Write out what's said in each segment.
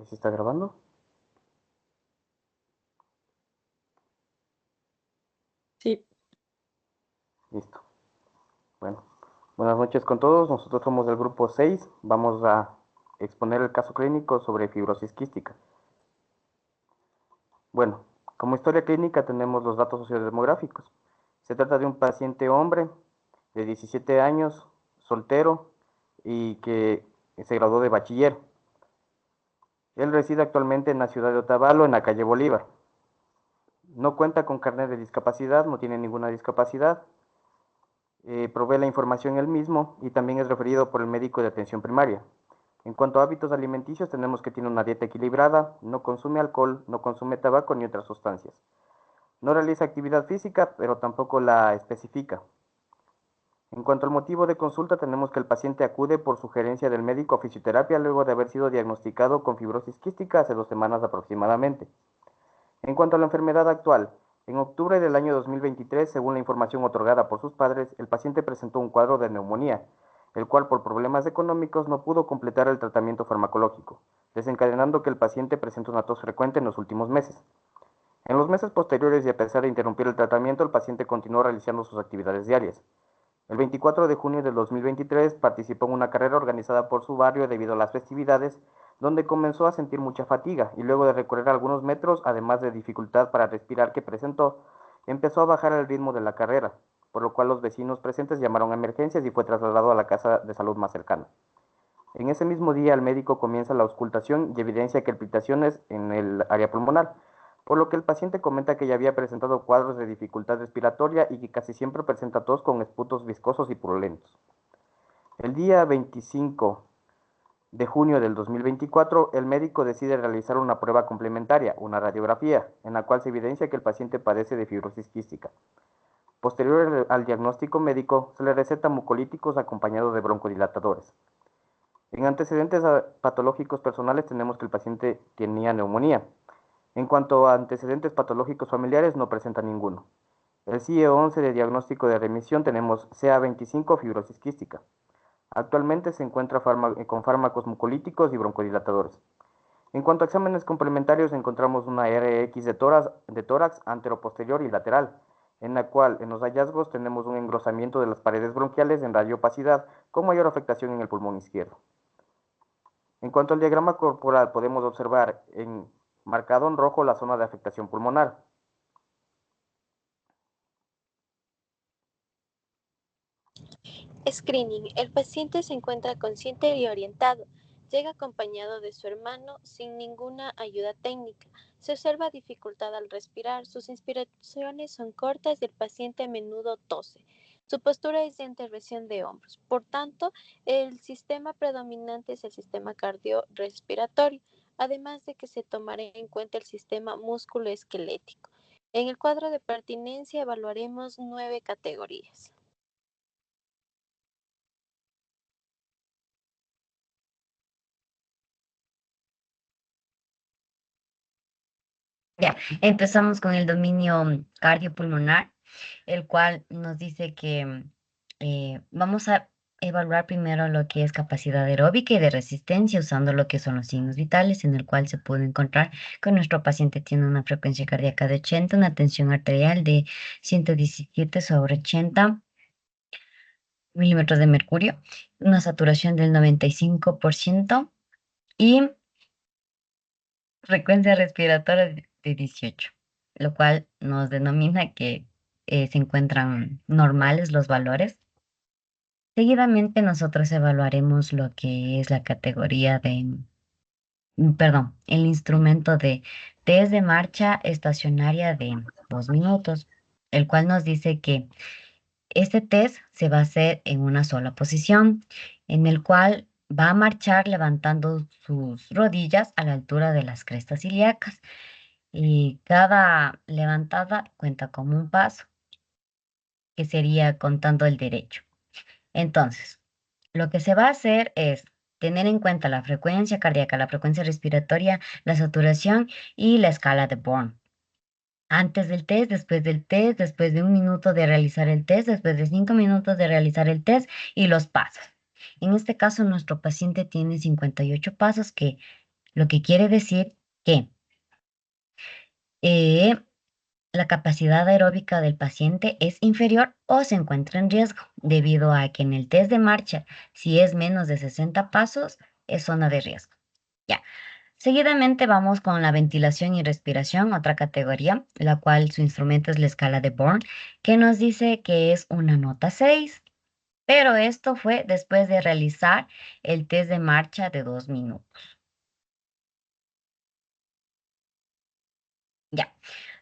¿Se está grabando? Sí. Listo. Bueno, buenas noches con todos. Nosotros somos del grupo 6. Vamos a exponer el caso clínico sobre fibrosis quística. Bueno, como historia clínica tenemos los datos sociodemográficos. Se trata de un paciente hombre de 17 años, soltero y que se graduó de bachiller. Él reside actualmente en la ciudad de Otavalo, en la calle Bolívar. No cuenta con carnet de discapacidad, no tiene ninguna discapacidad. Provee la información él mismo y también es referido por el médico de atención primaria. En cuanto a hábitos alimenticios, tenemos que tiene una dieta equilibrada, no consume alcohol, no consume tabaco ni otras sustancias. No realiza actividad física, pero tampoco la especifica. En cuanto al motivo de consulta, tenemos que el paciente acude por sugerencia del médico a fisioterapia luego de haber sido diagnosticado con fibrosis quística hace 2 semanas aproximadamente. En cuanto a la enfermedad actual, en octubre del año 2023, según la información otorgada por sus padres, el paciente presentó un cuadro de neumonía, el cual por problemas económicos no pudo completar el tratamiento farmacológico, desencadenando que el paciente presente una tos frecuente en los últimos meses. En los meses posteriores y a pesar de interrumpir el tratamiento, el paciente continuó realizando sus actividades diarias. El 24 de junio del 2023 participó en una carrera organizada por su barrio debido a las festividades, donde comenzó a sentir mucha fatiga y luego de recorrer algunos metros, además de dificultad para respirar que presentó, empezó a bajar el ritmo de la carrera, por lo cual los vecinos presentes llamaron a emergencias y fue trasladado a la casa de salud más cercana. En ese mismo día el médico comienza la auscultación y evidencia crepitaciones en el área pulmonar, por lo que el paciente comenta que ya había presentado cuadros de dificultad respiratoria y que casi siempre presenta tos con esputos viscosos y purulentos. El día 25 de junio del 2024, el médico decide realizar una prueba complementaria, una radiografía, en la cual se evidencia que el paciente padece de fibrosis quística. Posterior al diagnóstico médico, se le receta mucolíticos acompañados de broncodilatadores. En antecedentes patológicos personales tenemos que el paciente tenía neumonía. En cuanto a antecedentes patológicos familiares, no presenta ninguno. El CIE-11 de diagnóstico de remisión tenemos CA25 fibrosis quística. Actualmente se encuentra con fármacos mucolíticos y broncodilatadores. En cuanto a exámenes complementarios, encontramos una RX de tórax anteroposterior y lateral, en la cual en los hallazgos tenemos un engrosamiento de las paredes bronquiales en radiopacidad con mayor afectación en el pulmón izquierdo. En cuanto al diagrama corporal, podemos observar marcado en rojo la zona de afectación pulmonar. Screening. El paciente se encuentra consciente y orientado. Llega acompañado de su hermano sin ninguna ayuda técnica. Se observa dificultad al respirar. Sus inspiraciones son cortas y el paciente a menudo tose. Su postura es de intervención de hombros. Por tanto, el sistema predominante es el sistema cardiorrespiratorio, además de que se tomará en cuenta el sistema musculoesquelético. En el cuadro de pertinencia evaluaremos 9 categorías. Ya, empezamos con el dominio cardiopulmonar, el cual nos dice que vamos a evaluar primero lo que es capacidad aeróbica y de resistencia usando lo que son los signos vitales, en el cual se puede encontrar que nuestro paciente tiene una frecuencia cardíaca de 80, una tensión arterial de 117/80 milímetros de mercurio, una saturación del 95% y frecuencia respiratoria de 18, lo cual nos denomina que se encuentran normales los valores. Seguidamente nosotros evaluaremos lo que es la categoría perdón, el instrumento de test de marcha estacionaria de 2 minutos, el cual nos dice que este test se va a hacer en una sola posición, en el cual va a marchar levantando sus rodillas a la altura de las crestas ilíacas y cada levantada cuenta como un paso, que sería contando el derecho. Entonces, lo que se va a hacer es tener en cuenta la frecuencia cardíaca, la frecuencia respiratoria, la saturación y la escala de Born. Antes del test, después de 1 minuto de realizar el test, después de 5 minutos de realizar el test y los pasos. En este caso, nuestro paciente tiene 58 pasos que lo que quiere decir que la capacidad aeróbica del paciente es inferior o se encuentra en riesgo, debido a que en el test de marcha, si es menos de 60 pasos, es zona de riesgo. Ya. Seguidamente vamos con la ventilación y respiración, otra categoría, la cual su instrumento es la escala de Born, que nos dice que es una nota 6, pero esto fue después de realizar el test de marcha de 2 minutos. Ya.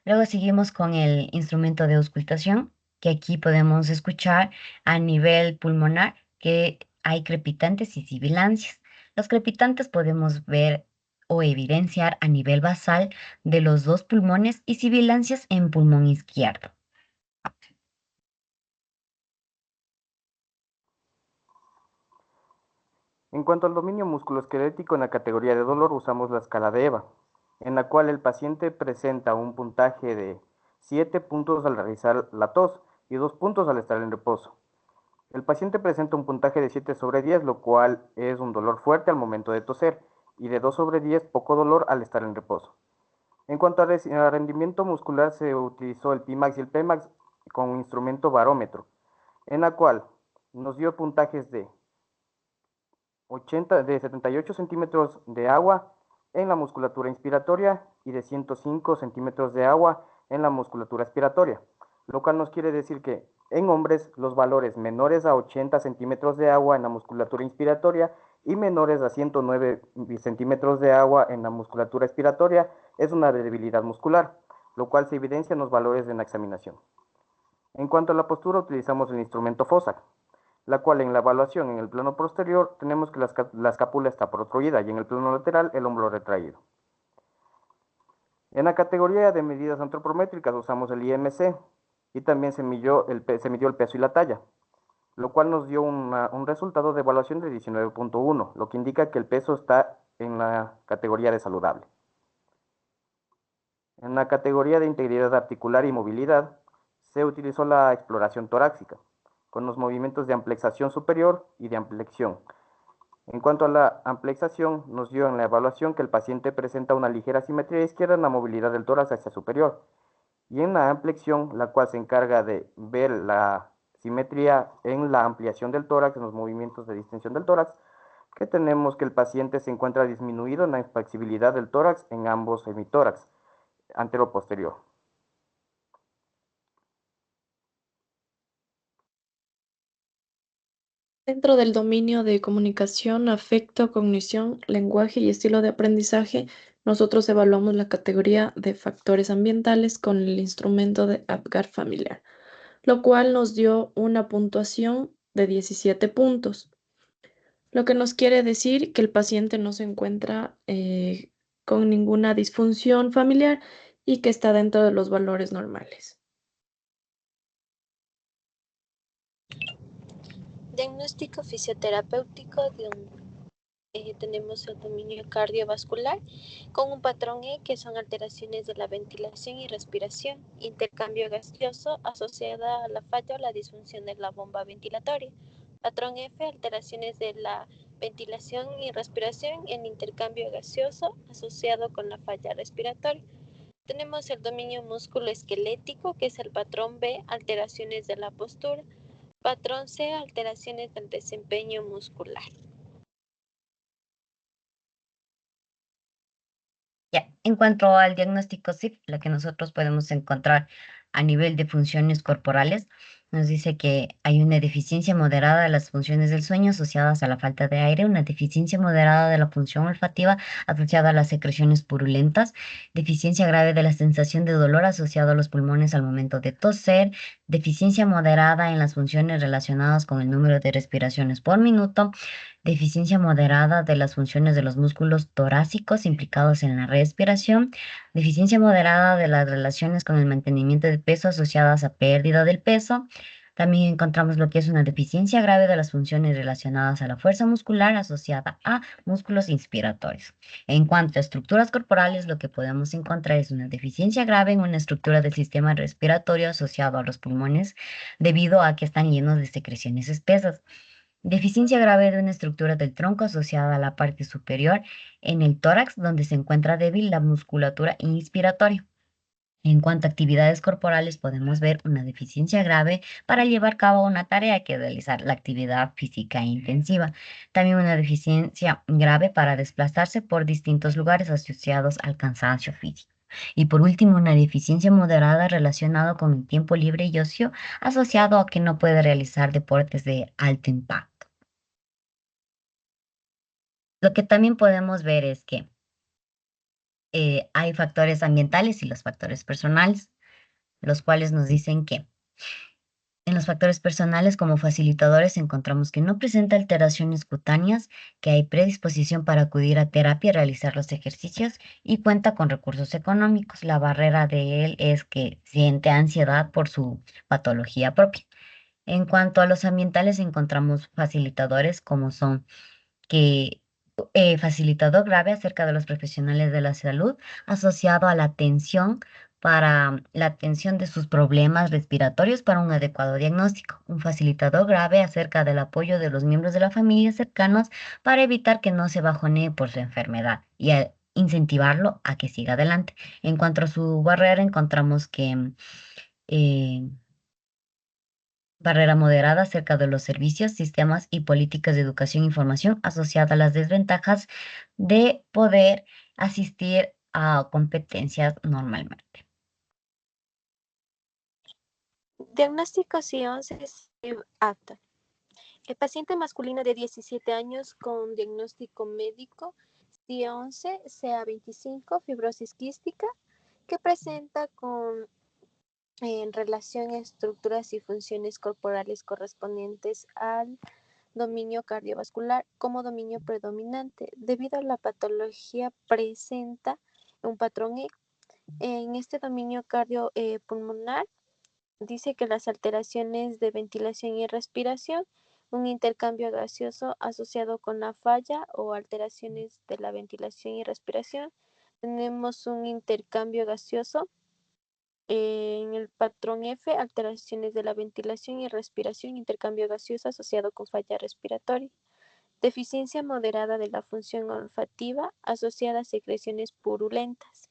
Luego seguimos con el instrumento de auscultación, que aquí podemos escuchar a nivel pulmonar que hay crepitantes y sibilancias. Los crepitantes podemos ver o evidenciar a nivel basal de los dos pulmones y sibilancias en pulmón izquierdo. En cuanto al dominio musculoesquelético en la categoría de dolor, usamos la escala de EVA, en la cual el paciente presenta un puntaje de 7 puntos al realizar la tos y 2 puntos al estar en reposo. El paciente presenta un puntaje de 7 sobre 10, lo cual es un dolor fuerte al momento de toser, y de 2 sobre 10, poco dolor al estar en reposo. En cuanto a rendimiento muscular, se utilizó el Pimax y el Pmax con un instrumento barómetro, en la cual nos dio puntajes de 78 centímetros de agua en la musculatura inspiratoria y de 105 centímetros de agua en la musculatura expiratoria, lo cual nos quiere decir que en hombres los valores menores a 80 centímetros de agua en la musculatura inspiratoria y menores a 109 centímetros de agua en la musculatura expiratoria es una debilidad muscular, lo cual se evidencia en los valores en la examinación. En cuanto a la postura, utilizamos el instrumento FOSAC, la cual en la evaluación en el plano posterior tenemos que la escápula está protroída y en el plano lateral el hombro retraído. En la categoría de medidas antropométricas usamos el IMC y también se midió el peso y la talla, lo cual nos dio un resultado de evaluación de 19.1, lo que indica que el peso está en la categoría de saludable. En la categoría de integridad articular y movilidad se utilizó la exploración torácica, con los movimientos de amplexación superior y de amplexión. En cuanto a la amplexación, nos dio en la evaluación que el paciente presenta una ligera simetría izquierda en la movilidad del tórax hacia superior, y en la amplexión, la cual se encarga de ver la simetría en la ampliación del tórax, en los movimientos de distensión del tórax, que tenemos que el paciente se encuentra disminuido en la flexibilidad del tórax en ambos hemitórax, antero-posterior. Dentro del dominio de comunicación, afecto, cognición, lenguaje y estilo de aprendizaje, nosotros evaluamos la categoría de factores ambientales con el instrumento de APGAR familiar, lo cual nos dio una puntuación de 17 puntos, lo que nos quiere decir que el paciente no se encuentra con ninguna disfunción familiar y que está dentro de los valores normales. Diagnóstico fisioterapéutico tenemos el dominio cardiovascular con un patrón E que son alteraciones de la ventilación y respiración, intercambio gaseoso asociada a la falla o la disfunción de la bomba ventilatoria. Patrón F, alteraciones de la ventilación y respiración en intercambio gaseoso asociado con la falla respiratoria. Tenemos el dominio musculoesquelético, que es el patrón B, alteraciones de la postura. Patrón C, alteraciones del desempeño muscular. Ya, en cuanto al diagnóstico SIF, lo que nosotros podemos encontrar a nivel de funciones corporales, nos dice que hay una deficiencia moderada de las funciones del sueño asociadas a la falta de aire, una deficiencia moderada de la función olfativa asociada a las secreciones purulentas, deficiencia grave de la sensación de dolor asociado a los pulmones al momento de toser, deficiencia moderada en las funciones relacionadas con el número de respiraciones por minuto, deficiencia moderada de las funciones de los músculos torácicos implicados en la respiración, deficiencia moderada de las relaciones con el mantenimiento de peso asociadas a pérdida del peso. También encontramos lo que es una deficiencia grave de las funciones relacionadas a la fuerza muscular asociada a músculos inspiratorios. En cuanto a estructuras corporales, lo que podemos encontrar es una deficiencia grave en una estructura del sistema respiratorio asociado a los pulmones debido a que están llenos de secreciones espesas. Deficiencia grave de una estructura del tronco asociada a la parte superior en el tórax, donde se encuentra débil la musculatura inspiratoria. En cuanto a actividades corporales, podemos ver una deficiencia grave para llevar a cabo una tarea que realizar la actividad física intensiva. También una deficiencia grave para desplazarse por distintos lugares asociados al cansancio físico. Y por último, una deficiencia moderada relacionada con el tiempo libre y ocio asociado a que no puede realizar deportes de alto impacto. Lo que también podemos ver es que hay factores ambientales y los factores personales, los cuales nos dicen que en los factores personales como facilitadores encontramos que no presenta alteraciones cutáneas, que hay predisposición para acudir a terapia y realizar los ejercicios y cuenta con recursos económicos. La barrera de él es que siente ansiedad por su patología propia. En cuanto a los ambientales encontramos facilitadores como son que facilitador grave acerca de los profesionales de la salud asociado a la atención para la atención de sus problemas respiratorios para un adecuado diagnóstico. Un facilitador grave acerca del apoyo de los miembros de la familia cercanos para evitar que no se bajonee por su enfermedad y a incentivarlo a que siga adelante. En cuanto a su barrera, encontramos que eh, barrera moderada acerca de los servicios, sistemas y políticas de educación e información asociada a las desventajas de poder asistir a competencias normalmente. Diagnóstico C11 apta. El paciente masculino de 17 años con diagnóstico médico C11, CA25, fibrosis quística, que presenta con en relación a estructuras y funciones corporales correspondientes al dominio cardiovascular como dominio predominante. Debido a la patología presenta un patrón E. En este dominio cardiopulmonar dice que las alteraciones de ventilación y respiración, un intercambio gaseoso asociado con la falla o alteraciones de la ventilación y respiración. Tenemos un intercambio gaseoso en el patrón F, alteraciones de la ventilación y respiración, intercambio gaseoso asociado con falla respiratoria. Deficiencia moderada de la función olfativa asociada a secreciones purulentas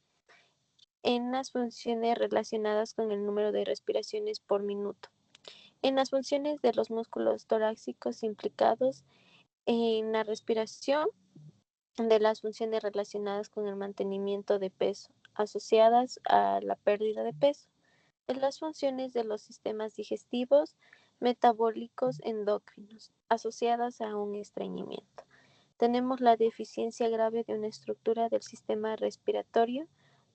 en las funciones relacionadas con el número de respiraciones por minuto. En las funciones de los músculos torácicos implicados en la respiración, de las funciones relacionadas con el mantenimiento de peso, asociadas a la pérdida de peso, de las funciones de los sistemas digestivos, metabólicos, endocrinos, asociadas a un estreñimiento. Tenemos la deficiencia grave de una estructura del sistema respiratorio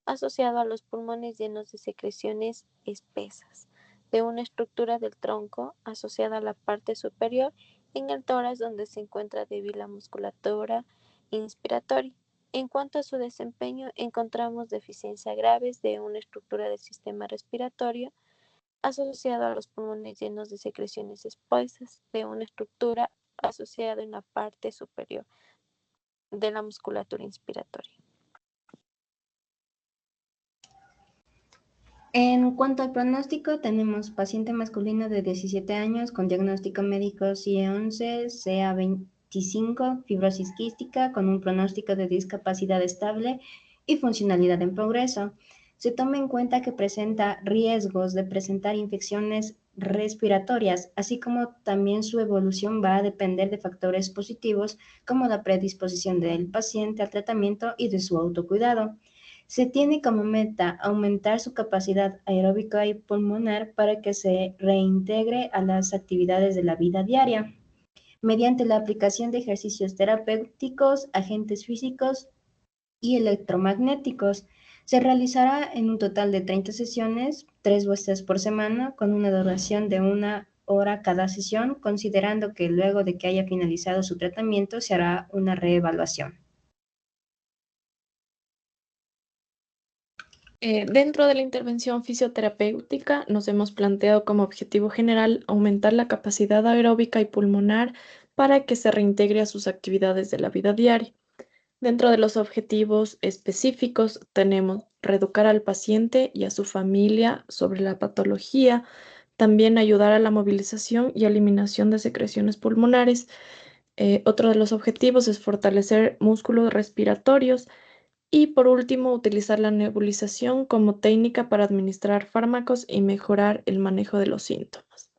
asociado a los pulmones llenos de secreciones espesas, de una estructura del tronco asociada a la parte superior en el tórax donde se encuentra débil la musculatura inspiratoria. En cuanto a su desempeño, encontramos deficiencias graves de una estructura del sistema respiratorio asociado a los pulmones llenos de secreciones espesas, de una estructura asociada en la parte superior de la musculatura inspiratoria. En cuanto al pronóstico, tenemos paciente masculino de 17 años con diagnóstico médico CE11, CA25, fibrosis quística, con un pronóstico de discapacidad estable y funcionalidad en progreso. Se toma en cuenta que presenta riesgos de presentar infecciones respiratorias, así como también su evolución va a depender de factores positivos como la predisposición del paciente al tratamiento y de su autocuidado. Se tiene como meta aumentar su capacidad aeróbica y pulmonar para que se reintegre a las actividades de la vida diaria, mediante la aplicación de ejercicios terapéuticos, agentes físicos y electromagnéticos. Se realizará en un total de 30 sesiones, 3 veces por semana, con una duración de 1 hora cada sesión, considerando que luego de que haya finalizado su tratamiento se hará una reevaluación. Dentro de la intervención fisioterapéutica nos hemos planteado como objetivo general aumentar la capacidad aeróbica y pulmonar para que se reintegre a sus actividades de la vida diaria. Dentro de los objetivos específicos tenemos reeducar al paciente y a su familia sobre la patología, También ayudar a la movilización y eliminación de secreciones pulmonares. Otro de los objetivos es fortalecer músculos respiratorios. Y por último, utilizar la nebulización como técnica para administrar fármacos y mejorar el manejo de los síntomas.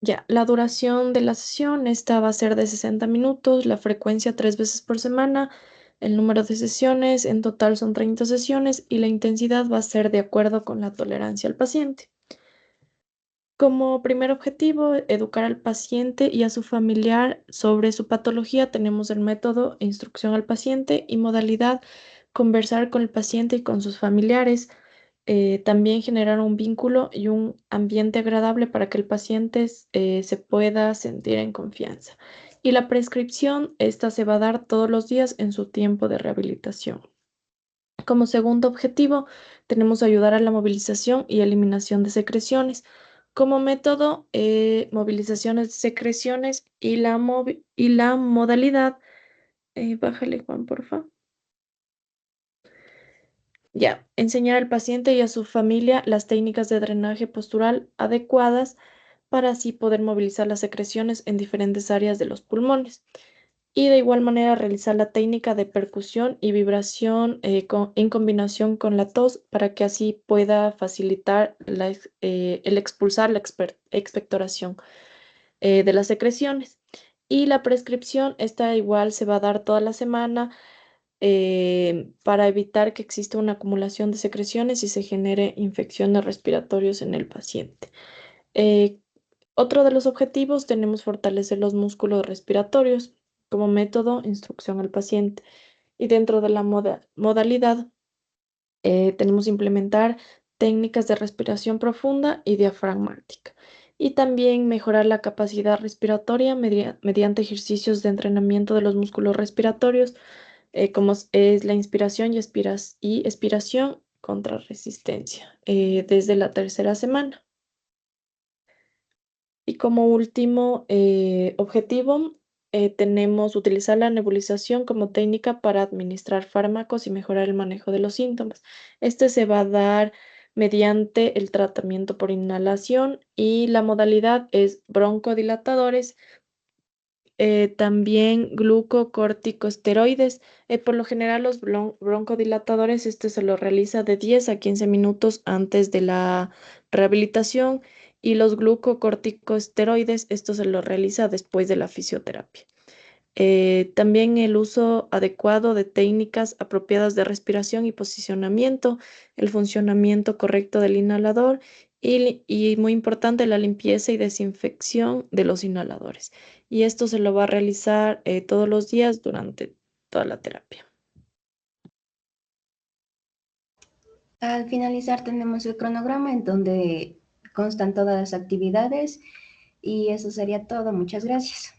Ya, la duración de la sesión, esta va a ser de 60 minutos, la frecuencia 3 veces por semana, el número de sesiones, en total son 30 sesiones y la intensidad va a ser de acuerdo con la tolerancia al paciente. Como primer objetivo, educar al paciente y a su familiar sobre su patología. Tenemos el método instrucción al paciente y modalidad conversar con el paciente y con sus familiares. También generar un vínculo y un ambiente agradable para que el paciente se pueda sentir en confianza. Y la prescripción, esta se va a dar todos los días en su tiempo de rehabilitación. Como segundo objetivo, tenemos ayudar a la movilización y eliminación de secreciones. Como método, movilizaciones de secreciones y la modalidad, bájale Juan, por favor. Ya, enseñar al paciente y a su familia las técnicas de drenaje postural adecuadas para así poder movilizar las secreciones en diferentes áreas de los pulmones. Y de igual manera realizar la técnica de percusión y vibración en combinación con la tos para que así pueda facilitar el expulsar la expectoración de las secreciones. Y la prescripción, esta igual se va a dar toda la semana para evitar que exista una acumulación de secreciones y se genere infecciones respiratorias en el paciente. Eh, Otro de los objetivos tenemos fortalecer los músculos respiratorios como método instrucción al paciente. Y dentro de la modalidad tenemos implementar técnicas de respiración profunda y diafragmática. Y también mejorar la capacidad respiratoria mediante ejercicios de entrenamiento de los músculos respiratorios, como es la inspiración y expiración contra resistencia desde la tercera semana. Y como último objetivo, tenemos utilizar la nebulización como técnica para administrar fármacos y mejorar el manejo de los síntomas. Este se va a dar mediante el tratamiento por inhalación y la modalidad es broncodilatadores, también glucocorticosteroides. Por lo general, los broncodilatadores, este se lo realiza de 10 a 15 minutos antes de la rehabilitación y los glucocorticosteroides, esto se lo realiza después de la fisioterapia. También el uso adecuado de técnicas apropiadas de respiración y posicionamiento, el funcionamiento correcto del inhalador y muy importante, la limpieza y desinfección de los inhaladores. Y esto se lo va a realizar todos los días durante toda la terapia. Al finalizar tenemos el cronograma en donde constan todas las actividades y eso sería todo. Muchas gracias.